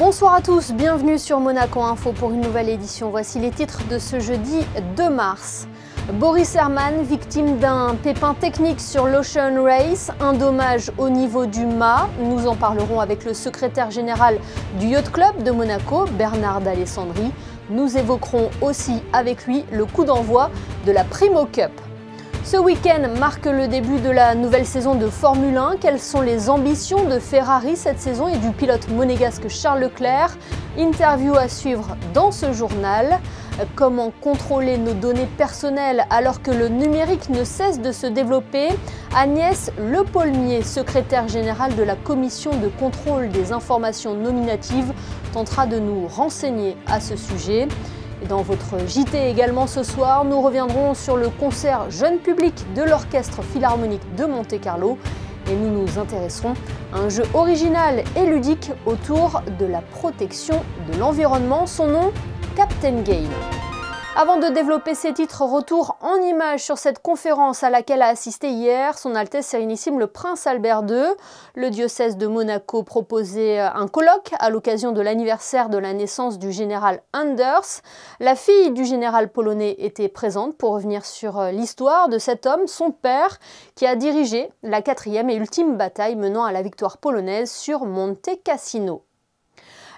Bonsoir à tous, bienvenue sur Monaco Info pour une nouvelle édition. Voici les titres de ce jeudi 2 mars. Boris Herrmann, victime d'un pépin technique sur l'Ocean Race, un dommage au niveau du mât. Nous en parlerons avec le secrétaire général du Yacht Club de Monaco, Bernard d'Alessandri. Nous évoquerons aussi avec lui le coup d'envoi de la Primo Cup. Ce week-end marque le début de la nouvelle saison de Formule 1. Quelles sont les ambitions de Ferrari cette saison et du pilote monégasque Charles Leclerc? Interview à suivre dans ce journal. Comment contrôler nos données personnelles alors que le numérique ne cesse de se développer? Agnès Lepaulmier, secrétaire générale de la commission de contrôle des informations nominatives, tentera de nous renseigner à ce sujet. Et dans votre JT également ce soir, nous reviendrons sur le concert jeune public de l'Orchestre Philharmonique de Monte-Carlo et nous nous intéresserons à un jeu original et ludique autour de la protection de l'environnement. Son nom, Captain Game. Avant de développer ces titres, retour en images sur cette conférence à laquelle a assisté hier Son Altesse Sérénissime le Prince Albert II. Le diocèse de Monaco proposait un colloque à l'occasion de l'anniversaire de la naissance du général Anders. La fille du général polonais était présente pour revenir sur l'histoire de cet homme, son père, qui a dirigé la 4e et ultime bataille menant à la victoire polonaise sur Monte Cassino.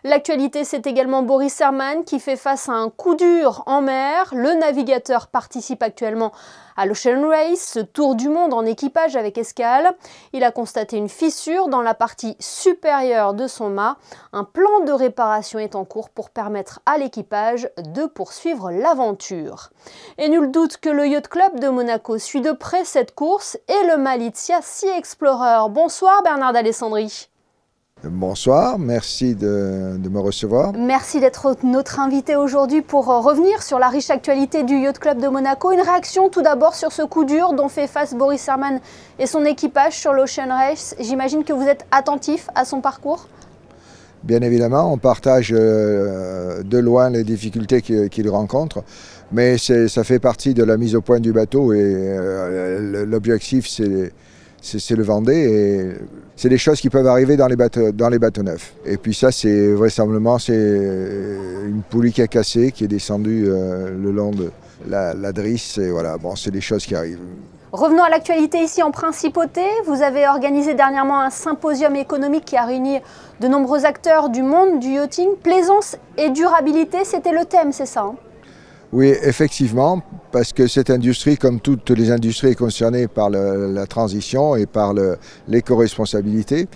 L'actualité, c'est également Boris Herrmann qui fait face à un coup dur en mer. Le navigateur participe actuellement à l'Ocean Race, ce tour du monde en équipage avec escale. Il a constaté une fissure dans la partie supérieure de son mât. Un plan de réparation est en cours pour permettre à l'équipage de poursuivre l'aventure. Et nul doute que le Yacht Club de Monaco suit de près cette course et le Malizia Sea Explorer. Bonsoir Bernard d'Alessandri. Bonsoir, merci de me recevoir. Merci d'être notre invité aujourd'hui pour revenir sur la riche actualité du Yacht Club de Monaco. Une réaction tout d'abord sur ce coup dur dont fait face Boris Herrmann et son équipage sur l'Ocean Race. J'imagine que vous êtes attentif à son parcours. Bien évidemment, on partage de loin les difficultés qu'il rencontre, mais ça fait partie de la mise au point du bateau et l'objectif c'est le Vendée et c'est des choses qui peuvent arriver dans les bateaux neufs. Et puis ça, c'est vraisemblablement une poulie qui a cassé, qui est descendue le long de la drisse. Et voilà, bon, c'est des choses qui arrivent. Revenons à l'actualité ici en Principauté. Vous avez organisé dernièrement un symposium économique qui a réuni de nombreux acteurs du monde du yachting. Plaisance et durabilité, c'était le thème, c'est ça, hein? Oui, effectivement, parce que cette industrie, comme toutes les industries, est concernée par la transition et par l'éco-responsabilité.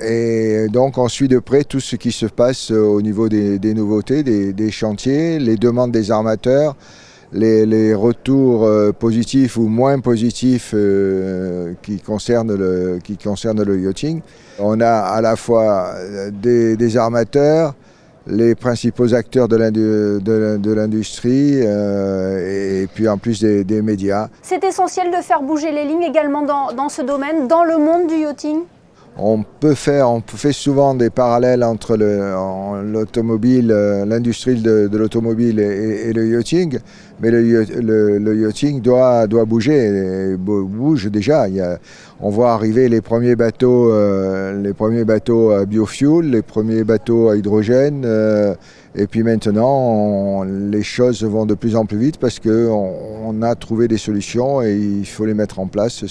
Et donc, on suit de près tout ce qui se passe au niveau des nouveautés, des chantiers, les demandes des armateurs, les retours positifs ou moins positifs qui concernent le yachting. On a à la fois des armateurs, les principaux acteurs de l'industrie et puis en plus des médias. C'est essentiel de faire bouger les lignes également dans ce domaine, dans le monde du yachting. On fait souvent des parallèles entre l'automobile, l'industrie de l'automobile et le yachting, mais le yachting doit bouger, et bouge déjà. On voit arriver les premiers bateaux à biofuel, les premiers bateaux à hydrogène, et puis maintenant les choses vont de plus en plus vite parce qu'on a trouvé des solutions et il faut les mettre en place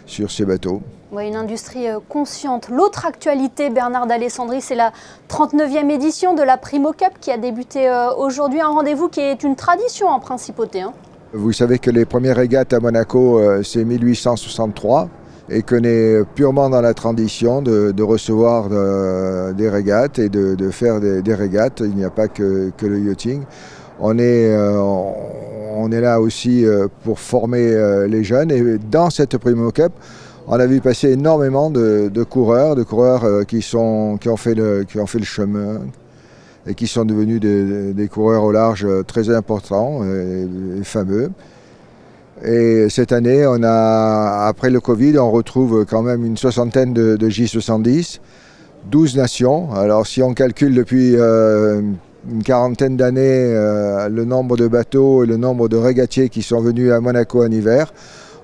sur ces bateaux. Oui, une industrie consciente. L'autre actualité, Bernard d'Alessandri, c'est la 39e édition de la Primo Cup qui a débuté aujourd'hui. Un rendez-vous qui est une tradition en Principauté, hein. Vous savez que les premières régates à Monaco, c'est 1863 et qu'on est purement dans la tradition de recevoir des régates et de faire des régates. Il n'y a pas que le yachting. On est là aussi pour former les jeunes et dans cette Primo Cup, on a vu passer énormément de coureurs qui ont fait le chemin et qui sont devenus des coureurs au large très importants et fameux. Et cette année, après le Covid, on retrouve quand même une soixantaine de J70, 12 nations. Alors si on calcule depuis une quarantaine d'années le nombre de bateaux et le nombre de régatiers qui sont venus à Monaco en hiver,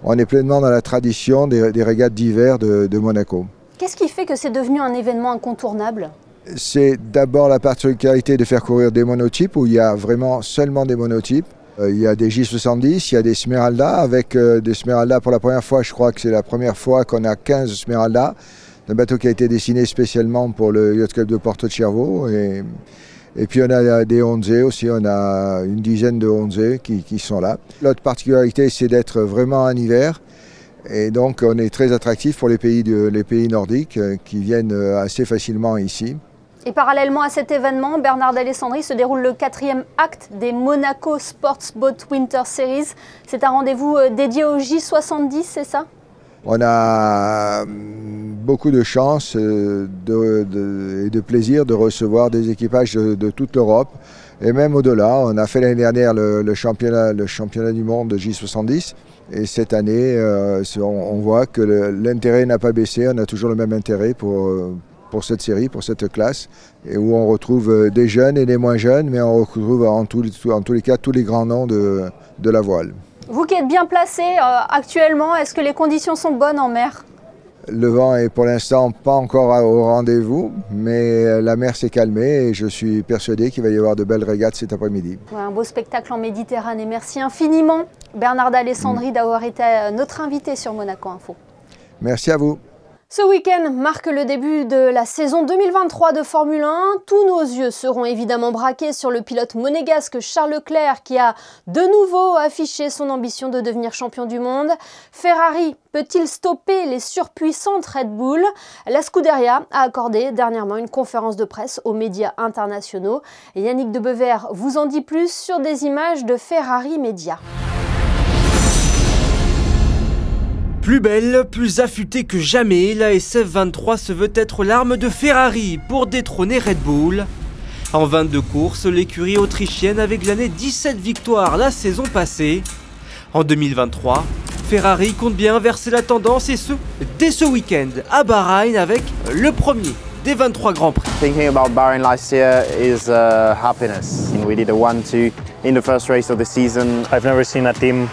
on est pleinement dans la tradition des régates d'hiver de Monaco. Qu'est-ce qui fait que c'est devenu un événement incontournable ? C'est d'abord la particularité de faire courir des monotypes où il y a vraiment seulement des monotypes. Il y a des J70, il y a des Smeralda. Avec des Smeralda pour la première fois, je crois que c'est la première fois qu'on a 15 Smeralda. Un bateau qui a été dessiné spécialement pour le Yacht Club de Porto Cervo. Et puis on a des Onze aussi, on a une dizaine de Onze qui sont là. L'autre particularité, c'est d'être vraiment en hiver. Et donc on est très attractif pour les pays nordiques qui viennent assez facilement ici. Et parallèlement à cet événement, Bernard d'Alessandri se déroule le 4e acte des Monaco Sports Boat Winter Series. C'est un rendez-vous dédié au J70, c'est ça? On a beaucoup de chance et de plaisir de recevoir des équipages de toute l'Europe et même au-delà. On a fait l'année dernière le championnat du monde de J70 et cette année, on voit que l'intérêt n'a pas baissé. On a toujours le même intérêt pour cette série, pour cette classe, et où on retrouve des jeunes et des moins jeunes, mais on retrouve en tous les cas tous les grands noms de la voile. Vous qui êtes bien placé actuellement, est-ce que les conditions sont bonnes en mer? Le vent est pour l'instant pas encore au rendez-vous, mais la mer s'est calmée et je suis persuadé qu'il va y avoir de belles régates cet après-midi. Ouais, un beau spectacle en Méditerranée. Merci infiniment Bernard d'Alessandri d'avoir été notre invité sur Monaco Info. Merci à vous. Ce week-end marque le début de la saison 2023 de Formule 1. Tous nos yeux seront évidemment braqués sur le pilote monégasque Charles Leclerc qui a de nouveau affiché son ambition de devenir champion du monde. Ferrari peut-il stopper les surpuissantes Red Bull? La Scuderia a accordé dernièrement une conférence de presse aux médias internationaux. Et Yannick Debevere vous en dit plus sur des images de Ferrari Média. Plus belle, plus affûtée que jamais, la SF23 se veut être l'arme de Ferrari pour détrôner Red Bull. En 22 courses, l'écurie autrichienne avait glané 17 victoires la saison passée. En 2023, Ferrari compte bien inverser la tendance et ce, dès ce week-end à Bahreïn avec le premier des 23 Grands Prix. Thinking about Bahrain last year is happiness. We did a 1-2 in the first race of the season. I've never seen a team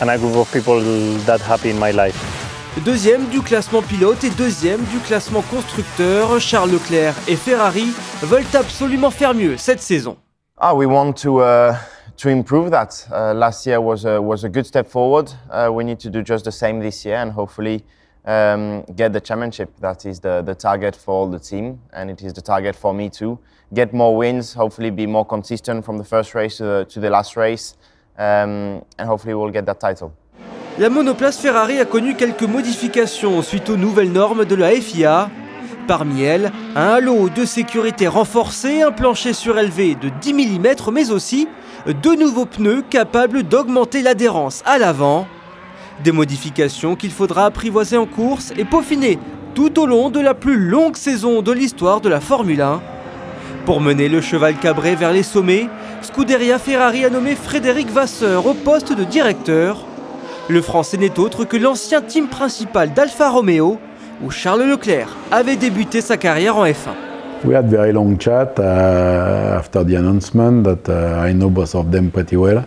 and a group of people that happy in my life. Deuxième du classement pilote et deuxième du classement constructeur, Charles Leclerc et Ferrari veulent absolument faire mieux cette saison. We want to improve that. Last year was a good step forward. We need to do just the same this year and hopefully get the championship. That is the target for the team and it is the target for me too. Get more wins, hopefully be more consistent from the first race to the last race. And hopefully we'll get that title. La monoplace Ferrari a connu quelques modifications suite aux nouvelles normes de la FIA. Parmi elles, un halo de sécurité renforcé, un plancher surélevé de 10 mm, mais aussi de nouveaux pneus capables d'augmenter l'adhérence à l'avant. Des modifications qu'il faudra apprivoiser en course et peaufiner tout au long de la plus longue saison de l'histoire de la Formule 1. Pour mener le cheval cabré vers les sommets, Scuderia Ferrari a nommé Frédéric Vasseur au poste de directeur. Le Français n'est autre que l'ancien team principal d'Alfa Romeo, où Charles Leclerc avait débuté sa carrière en F1. We had very long chat after the announcement that I know both of them pretty well.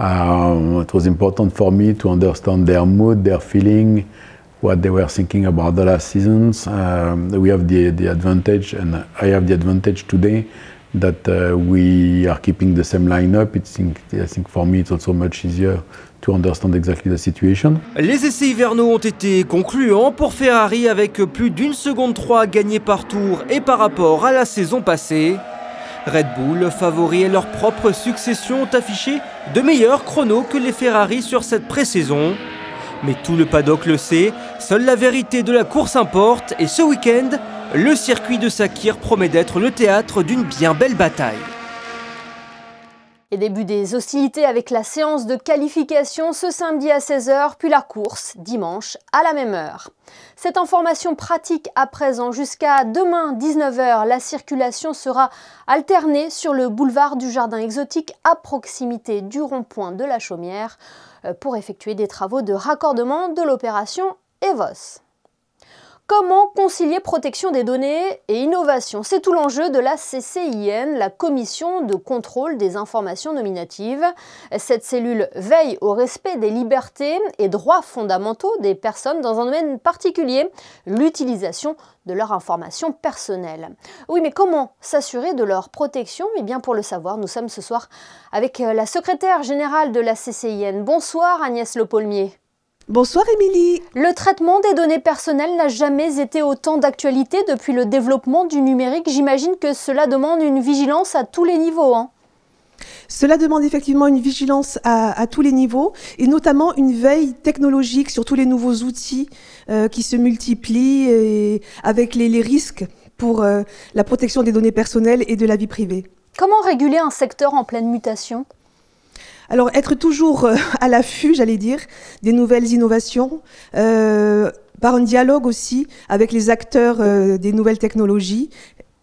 It was important for me to understand their mood, their feeling, what they were thinking about the last seasons. We have the advantage, and I have the advantage today that we are keeping the same lineup. I think for me it's also much easier to understand exactly the situation. Les essais hivernaux ont été concluants pour Ferrari avec plus d'1,3 seconde gagnée par tour et par rapport à la saison passée. Red Bull, favoris et leur propre succession, ont affiché de meilleurs chronos que les Ferrari sur cette pré-saison. Mais tout le paddock le sait, seule la vérité de la course importe et ce week-end, le circuit de Sakir promet d'être le théâtre d'une bien belle bataille. Et début des hostilités avec la séance de qualification ce samedi à 16 h, puis la course dimanche à la même heure. Cette information pratique à présent, jusqu'à demain 19 h, la circulation sera alternée sur le boulevard du Jardin Exotique à proximité du rond-point de la Chaumière pour effectuer des travaux de raccordement de l'opération EVOS. Comment concilier protection des données et innovation? C'est tout l'enjeu de la CCIN, la Commission de contrôle des informations nominatives. Cette cellule veille au respect des libertés et droits fondamentaux des personnes dans un domaine particulier, l'utilisation de leurs informations personnelles. Oui, mais comment s'assurer de leur protection? Eh bien, pour le savoir, nous sommes ce soir avec la secrétaire générale de la CCIN. Bonsoir Agnès Le Paulmier. Bonsoir Émilie. Le traitement des données personnelles n'a jamais été autant d'actualité depuis le développement du numérique. J'imagine que cela demande une vigilance à tous les niveaux. Cela demande effectivement une vigilance à tous les niveaux et notamment une veille technologique sur tous les nouveaux outils qui se multiplient et avec les risques pour la protection des données personnelles et de la vie privée. Comment réguler un secteur en pleine mutation ? Alors, être toujours à l'affût, j'allais dire, des nouvelles innovations, par un dialogue aussi avec les acteurs des nouvelles technologies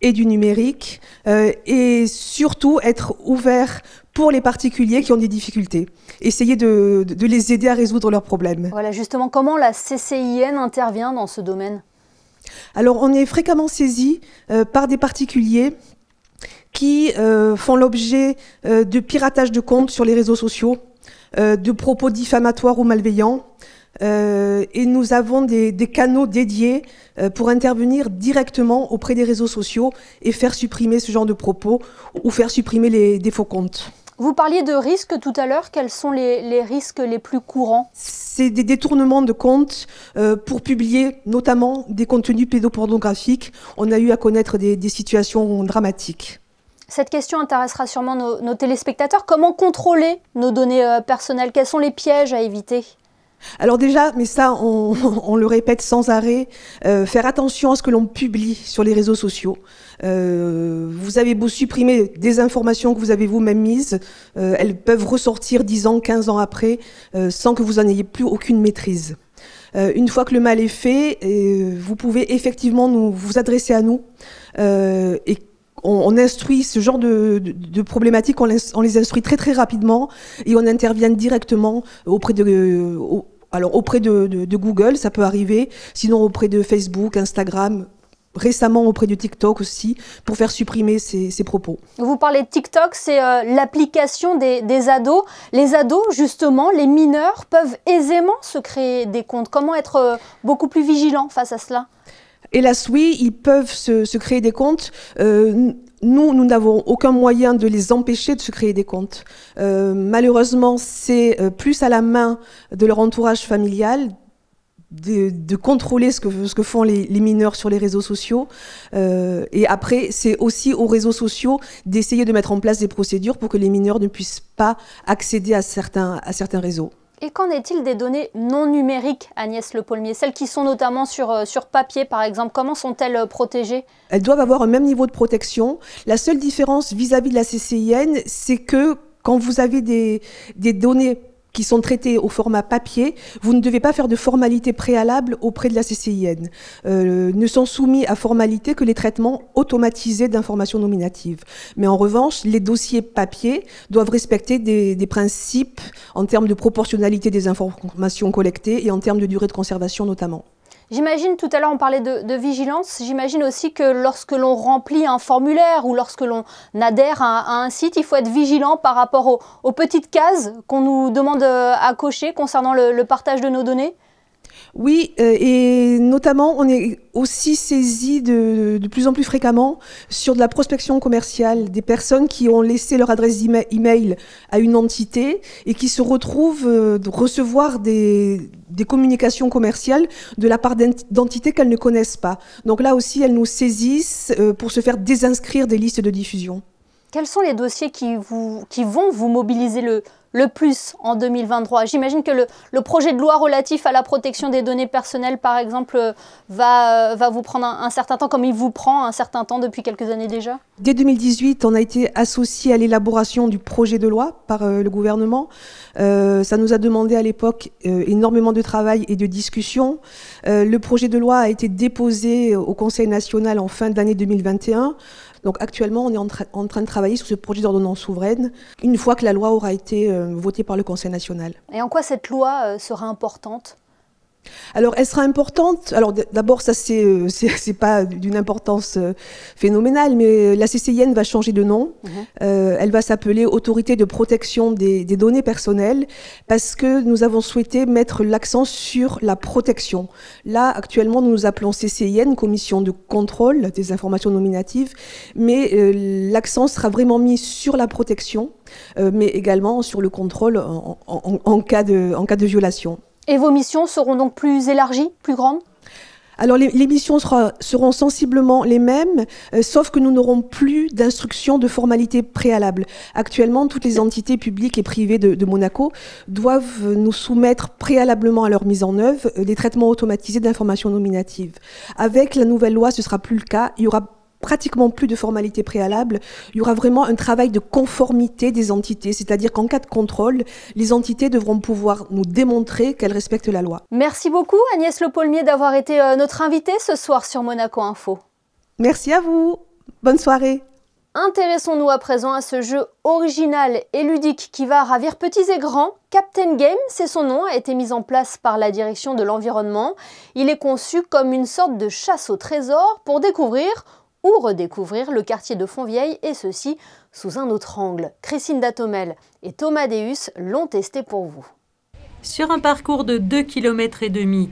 et du numérique, et surtout être ouvert pour les particuliers qui ont des difficultés. Essayer de les aider à résoudre leurs problèmes. Voilà, justement, comment la CCIN intervient dans ce domaine ? Alors, on est fréquemment saisi par des particuliers qui font l'objet de piratage de comptes sur les réseaux sociaux, de propos diffamatoires ou malveillants. Et nous avons des canaux dédiés pour intervenir directement auprès des réseaux sociaux et faire supprimer ce genre de propos ou faire supprimer des faux comptes. Vous parliez de risques tout à l'heure. Quels sont les risques les plus courants ? C'est des détournements de comptes pour publier notamment des contenus pédopornographiques. On a eu à connaître des situations dramatiques. Cette question intéressera sûrement nos téléspectateurs. Comment contrôler nos données personnelles? Quels sont les pièges à éviter? Alors déjà, mais ça on le répète sans arrêt, faire attention à ce que l'on publie sur les réseaux sociaux. Vous avez beau supprimer des informations que vous avez vous-même mises, elles peuvent ressortir 10 ans, 15 ans après, sans que vous en ayez plus aucune maîtrise. Une fois que le mal est fait, vous pouvez effectivement vous adresser à nous et on instruit ce genre de problématiques, on les instruit très très rapidement et on intervient directement auprès de Google, ça peut arriver, sinon auprès de Facebook, Instagram, récemment auprès de TikTok aussi, pour faire supprimer ces propos. Vous parlez de TikTok, c'est l'application des ados. Les ados, justement, les mineurs, peuvent aisément se créer des comptes. Comment être beaucoup plus vigilant face à cela ? Hélas, oui, ils peuvent se créer des comptes. Nous n'avons aucun moyen de les empêcher de se créer des comptes. Malheureusement, c'est plus à la main de leur entourage familial de contrôler ce que font les mineurs sur les réseaux sociaux. Et après, c'est aussi aux réseaux sociaux d'essayer de mettre en place des procédures pour que les mineurs ne puissent pas accéder à certains réseaux. Et qu'en est-il des données non numériques, Agnès Le Paulmier? Celles qui sont notamment sur papier, par exemple, comment sont-elles protégées? Elles doivent avoir un même niveau de protection. La seule différence vis-à-vis de la CCIN, c'est que quand vous avez des données qui sont traitées au format papier, vous ne devez pas faire de formalité préalable auprès de la CCIN. Ne sont soumis à formalité que les traitements automatisés d'informations nominatives. Mais en revanche, les dossiers papier doivent respecter des principes en termes de proportionnalité des informations collectées et en termes de durée de conservation notamment. J'imagine, tout à l'heure on parlait de vigilance, j'imagine aussi que lorsque l'on remplit un formulaire ou lorsque l'on adhère à un site, il faut être vigilant par rapport aux petites cases qu'on nous demande à cocher concernant le partage de nos données. Oui, et notamment, on est aussi saisi de plus en plus fréquemment sur de la prospection commerciale, des personnes qui ont laissé leur adresse email à une entité et qui se retrouvent recevoir des communications commerciales de la part d'entités qu'elles ne connaissent pas. Donc là aussi, elles nous saisissent pour se faire désinscrire des listes de diffusion. Quels sont les dossiers qui vont vous mobiliser le plus en 2023? J'imagine que le projet de loi relatif à la protection des données personnelles, par exemple, va vous prendre un certain temps, comme il vous prend un certain temps depuis quelques années déjà. Dès 2018, on a été associé à l'élaboration du projet de loi par le gouvernement. Ça nous a demandé à l'époque énormément de travail et de discussion. Le projet de loi a été déposé au Conseil national en fin d'année 2021. Donc actuellement, on est en train de travailler sur ce projet d'ordonnance souveraine, une fois que la loi aura été votée par le Conseil national. Et en quoi cette loi sera importante ? Alors, elle sera importante. Alors, d'abord, ça, c'est pas d'une importance phénoménale, mais la CCIN va changer de nom. Elle va s'appeler Autorité de protection des données personnelles, parce que nous avons souhaité mettre l'accent sur la protection. Là, actuellement, nous nous appelons CCIN, Commission de contrôle des informations nominatives, mais l'accent sera vraiment mis sur la protection, mais également sur le contrôle en cas de violation. Et vos missions seront donc plus élargies, plus grandes ? Alors les missions seront sensiblement les mêmes, sauf que nous n'aurons plus d'instructions de formalités préalables. Actuellement, toutes les entités publiques et privées de Monaco doivent nous soumettre préalablement à leur mise en œuvre des traitements automatisés d'informations nominatives. Avec la nouvelle loi, ce ne sera plus le cas. Il y aura pratiquement plus de formalités préalables, il y aura vraiment un travail de conformité des entités, c'est-à-dire qu'en cas de contrôle, les entités devront pouvoir nous démontrer qu'elles respectent la loi. Merci beaucoup Agnès Le Paulmier d'avoir été notre invitée ce soir sur Monaco Info. Merci à vous, bonne soirée. Intéressons-nous à présent à ce jeu original et ludique qui va ravir petits et grands. Captain Game, c'est son nom, a été mis en place par la direction de l'environnement. Il est conçu comme une sorte de chasse au trésor pour découvrir ou redécouvrir le quartier de Fontvieille, et ceci sous un autre angle. Christine Datomel et Thomas Deus l'ont testé pour vous. Sur un parcours de 2,5 km,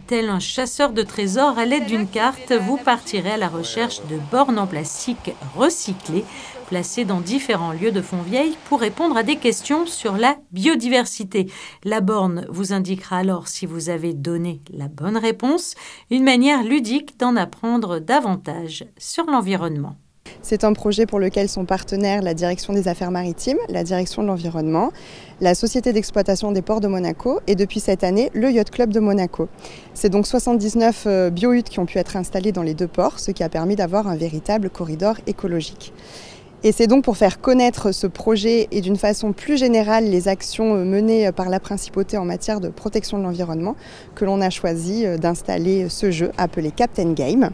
tel un chasseur de trésors, à l'aide d'une carte, vous partirez à la recherche de bornes en plastique recyclées, placées dans différents lieux de Fontvieille pour répondre à des questions sur la biodiversité. La borne vous indiquera alors si vous avez donné la bonne réponse, une manière ludique d'en apprendre davantage sur l'environnement. C'est un projet pour lequel sont partenaires la Direction des Affaires Maritimes, la Direction de l'Environnement, la Société d'exploitation des ports de Monaco et depuis cette année, le Yacht Club de Monaco. C'est donc 79 bio-huttes qui ont pu être installées dans les deux ports, ce qui a permis d'avoir un véritable corridor écologique. Et c'est donc pour faire connaître ce projet et d'une façon plus générale les actions menées par la Principauté en matière de protection de l'environnement que l'on a choisi d'installer ce jeu appelé Captain Game.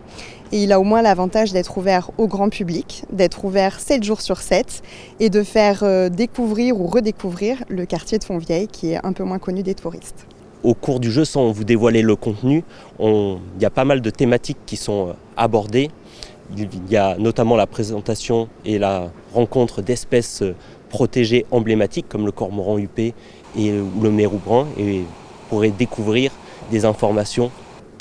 Et il a au moins l'avantage d'être ouvert au grand public, d'être ouvert 7 jours sur 7 et de faire découvrir ou redécouvrir le quartier de Fontvieille qui est un peu moins connu des touristes. Au cours du jeu, sans vous dévoiler le contenu, il y a pas mal de thématiques qui sont abordées. Il y a notamment la présentation et la rencontre d'espèces protégées emblématiques comme le cormoran huppé ou le mérou brun, et vous pourrez découvrir des informations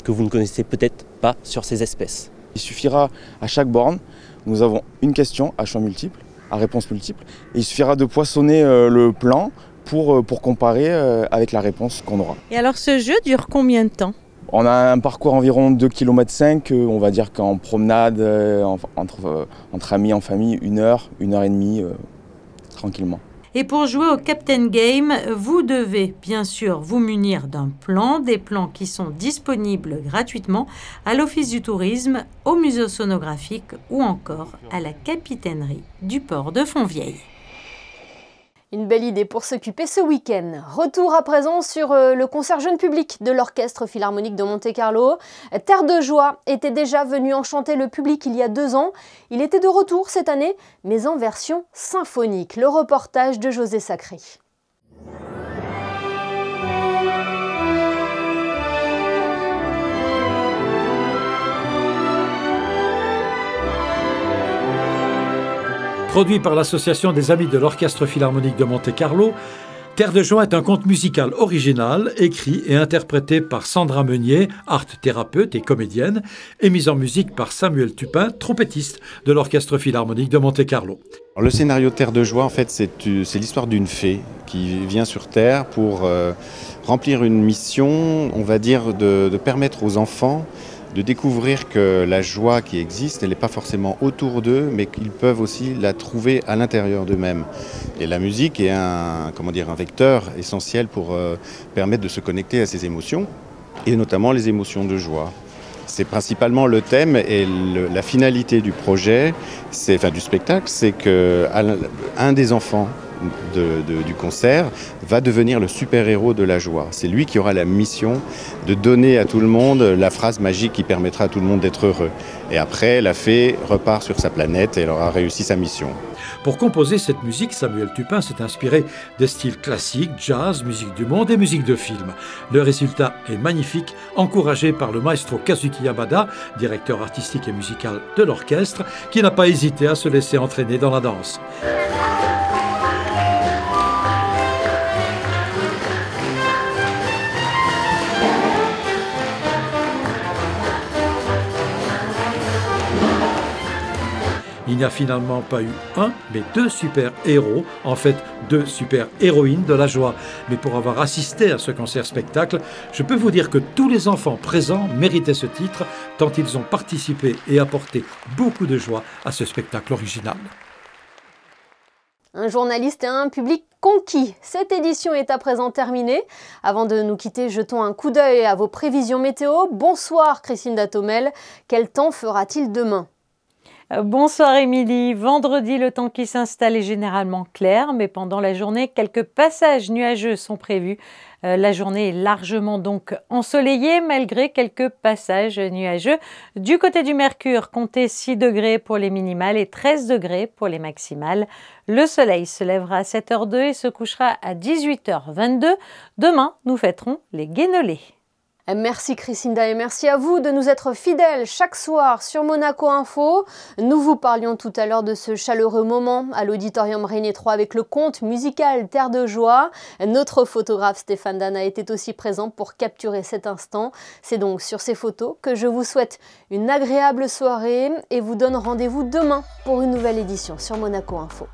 que vous ne connaissez peut-être pas sur ces espèces. Il suffira à chaque borne, nous avons une question à choix multiple, à réponse multiple, et il suffira de poinçonner le plan pour comparer avec la réponse qu'on aura. Et alors ce jeu dure combien de temps ? On a un parcours environ 2,5 km, on va dire qu'en promenade, entre amis, en famille, 1 heure, 1h30, tranquillement. Et pour jouer au Captain Game, vous devez bien sûr vous munir d'un plan, des plans qui sont disponibles gratuitement à l'Office du tourisme, au musée océanographique ou encore à la capitainerie du port de Fontvieille. Une belle idée pour s'occuper ce week-end. Retour à présent sur le concert jeune public de l'Orchestre Philharmonique de Monte-Carlo. Terre de Joie était déjà venu enchanter le public il y a 2 ans. Il était de retour cette année, mais en version symphonique. Le reportage de José Sacré. Produit par l'Association des Amis de l'Orchestre Philharmonique de Monte-Carlo, Terre de Joie est un conte musical original, écrit et interprété par Sandra Meunier, art-thérapeute et comédienne, et mis en musique par Samuel Tupin, trompettiste de l'Orchestre Philharmonique de Monte-Carlo. Le scénario Terre de Joie, en fait, c'est l'histoire d'une fée qui vient sur Terre pour remplir une mission, on va dire, de permettre aux enfants de découvrir que la joie qui existe, elle n'est pas forcément autour d'eux, mais qu'ils peuvent aussi la trouver à l'intérieur d'eux-mêmes. Et la musique est un vecteur essentiel pour permettre de se connecter à ces émotions, et notamment les émotions de joie. C'est principalement le thème et la finalité du projet, du spectacle, c'est qu'un des enfants du concert va devenir le super-héros de la joie. C'est lui qui aura la mission de donner à tout le monde la phrase magique qui permettra à tout le monde d'être heureux. Et après, la fée repart sur sa planète et elle aura réussi sa mission. Pour composer cette musique, Samuel Tupin s'est inspiré des styles classiques, jazz, musique du monde et musique de film. Le résultat est magnifique, encouragé par le maestro Kazuki Yamada, directeur artistique et musical de l'orchestre, qui n'a pas hésité à se laisser entraîner dans la danse. Il n'y a finalement pas eu un, mais deux super-héros, en fait deux super-héroïnes de la joie. Mais pour avoir assisté à ce concert-spectacle, je peux vous dire que tous les enfants présents méritaient ce titre, tant ils ont participé et apporté beaucoup de joie à ce spectacle original. Un journaliste et un public conquis. Cette édition est à présent terminée. Avant de nous quitter, jetons un coup d'œil à vos prévisions météo. Bonsoir Christine Datomel. Quel temps fera-t-il demain ? Bonsoir Émilie. Vendredi, le temps qui s'installe est généralement clair, mais pendant la journée, quelques passages nuageux sont prévus. La journée est largement donc ensoleillée, malgré quelques passages nuageux. Du côté du Mercure, comptez 6 degrés pour les minimales et 13 degrés pour les maximales. Le soleil se lèvera à 7h02 et se couchera à 18h22. Demain, nous fêterons les Guénolés. Merci Christinda et merci à vous de nous être fidèles chaque soir sur Monaco Info. Nous vous parlions tout à l'heure de ce chaleureux moment à l'auditorium Régnier 3 avec le conte musical Terre de joie. Notre photographe Stéphane Dana était aussi présent pour capturer cet instant. C'est donc sur ces photos que je vous souhaite une agréable soirée et vous donne rendez-vous demain pour une nouvelle édition sur Monaco Info.